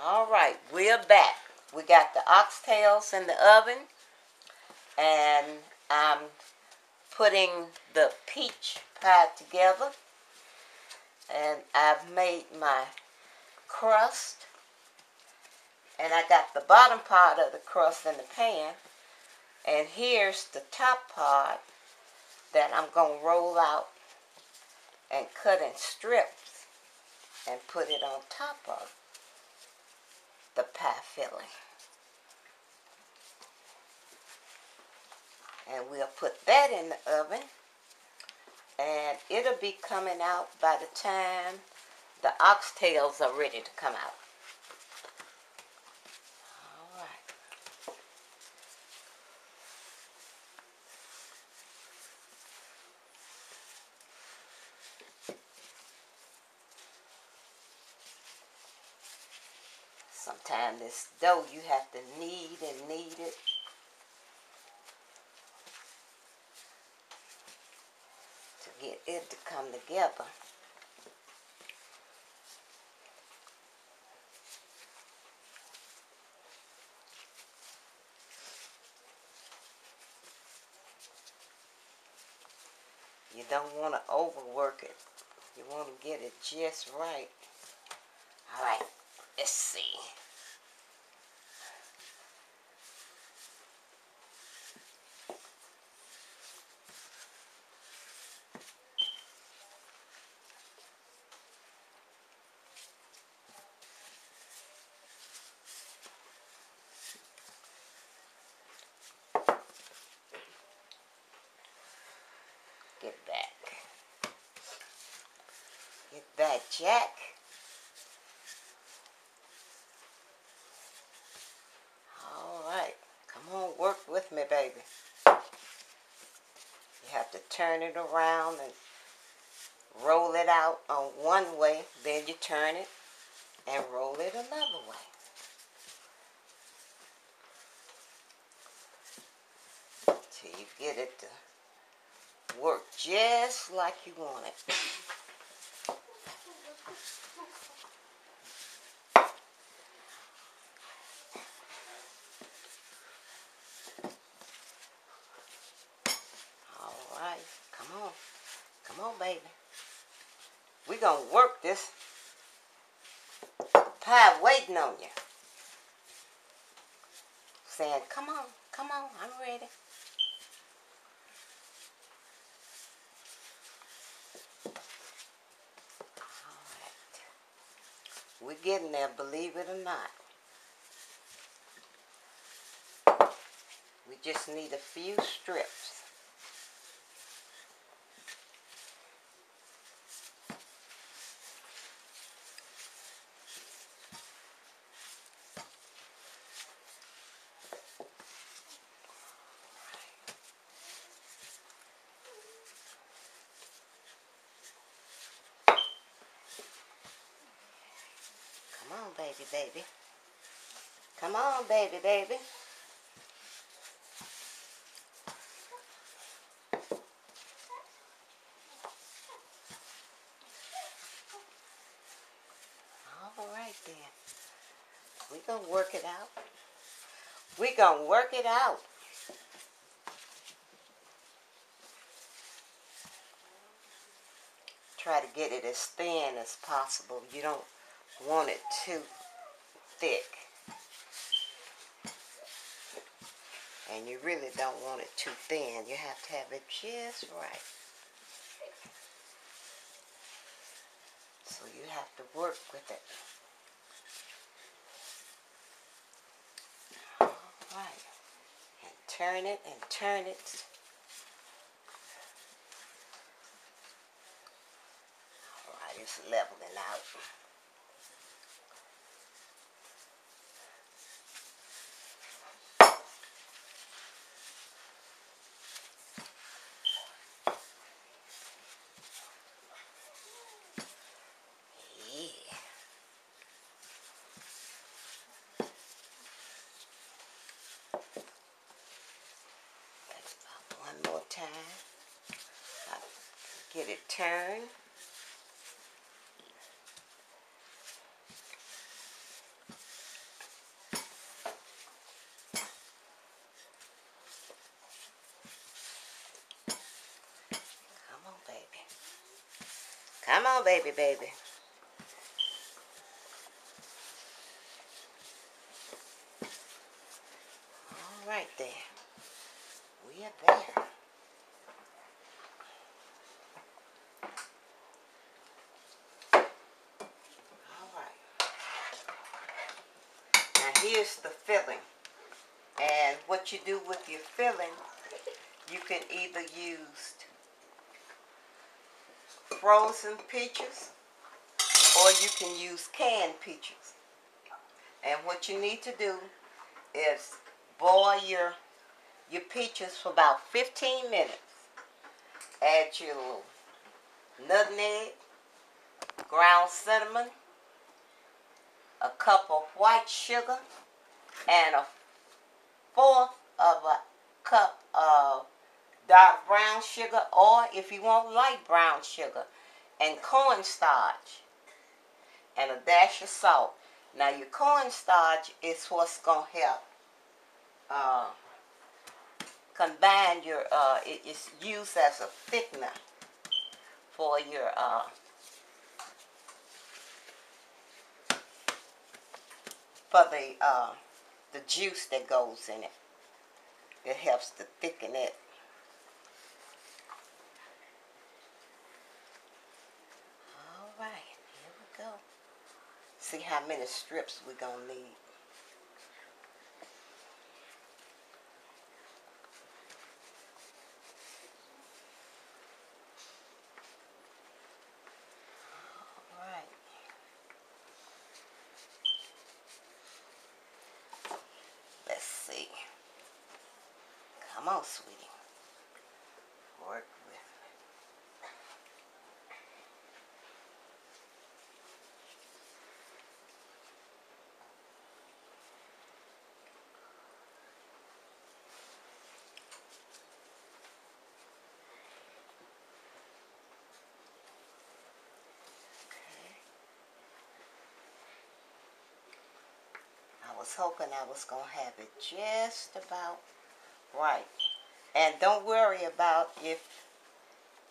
Alright, we're back. We got the oxtails in the oven, and I'm putting the peach pie together, and I've made my crust, and I got the bottom part of the crust in the pan, and here's the top part that I'm going to roll out and cut in strips and put it on top of the pie filling. And we'll put that in the oven, and it'll be coming out by the time the oxtails are ready to come out. All right. Sometimes this dough you have to knead and knead it. To get it to come together. You don't want to overwork it. You want to get it just right. All right, let's see. Get back. Get back, Jack. All right. Come on, work with me, baby. You have to turn it around and roll it out on one way. Then you turn it and roll it another way. Till you get it to work just like you want it. All right, come on. Come on, baby. We're going to work this pie waiting on you. Saying, come on, I'm ready. We're getting there, believe it or not. We just need a few strips. Come on, baby. Come on, baby. All right, then. We're going to work it out. We're going to work it out. Try to get it as thin as possible. You don't want it too thick. And you really don't want it too thin. You have to have it just right. So you have to work with it. All right. And turn it and turn it. All right, it's leveling out. One more time. I'll get it turned. Come on, baby, baby. All right there. We are there. All right. Now here's the filling. And what you do with your filling, you can either use frozen peaches or you can use canned peaches. And what you need to do is boil your peaches for about 15 minutes. Add your little nutmeg, ground cinnamon, a cup of white sugar, and a fourth of a cup of dark brown sugar, or if you want light brown sugar, and cornstarch, and a dash of salt. Now your cornstarch is what's going to help combine your, it's used as a thickener for your, for the juice that goes in it. It helps to thicken it. All right, here we go. See how many strips we're going to need. All right. Let's see. Come on, sweetie. Work with me. I was hoping I was going to have it just about right. And don't worry about if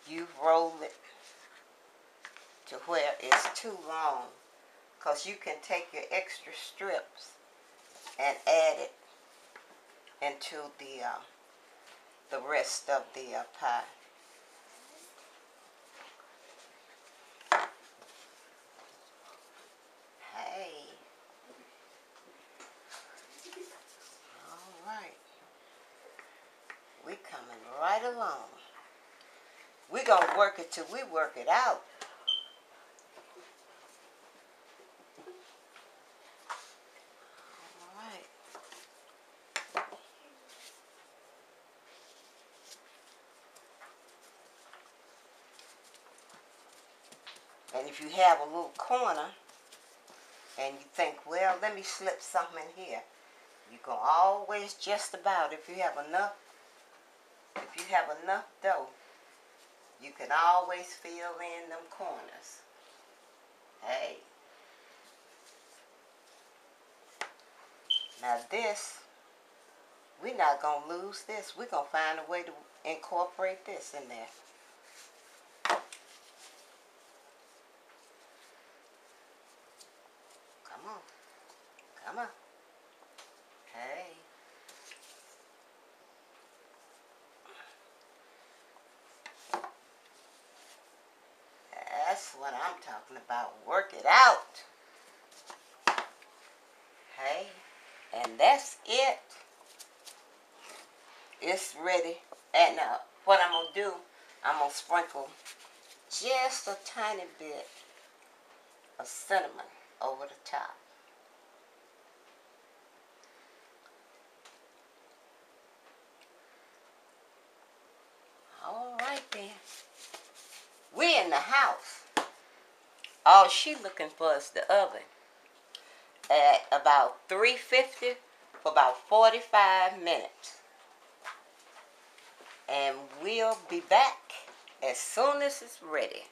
you roll it to where it's too long, because you can take your extra strips and add it into the rest of the pie. Hey. All right. We coming right along. We're going to work it till we work it out. All right. And if you have a little corner and you think, well, let me slip something in here, you can always just about, if you have enough dough, you can always fill in them corners. Hey. Now this, we're not going to lose this. We're going to find a way to incorporate this in there. Come on. Come on. Hey. That's what I'm talking about. Work it out. Hey. And that's it. It's ready. And what I'm going to do, I'm going to sprinkle just a tiny bit of cinnamon over the top. All right then. We're in the house. All she looking for is the oven at about 350 for about 45 minutes. And we'll be back as soon as it's ready.